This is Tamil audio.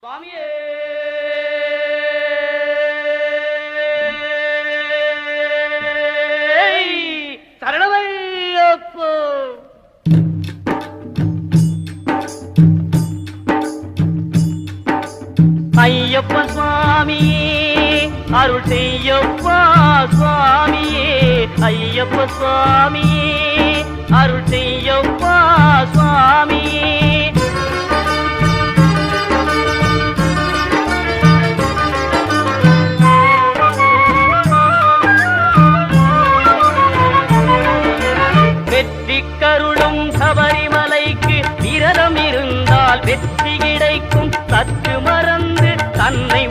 சுவாமியே சரணமையப்போ. ஐயப்ப சுவாமியே அருள் செய்யப்பா சுவாமியே, ஐயப்ப சுவாமியே அருள் செய்யப்பா சுவாமியே. வெற்றி கருளும் சபரிமலைக்கு விரதம் இருந்தால் வெற்றி கிடைக்கும், சற்று மறந்து தன்னை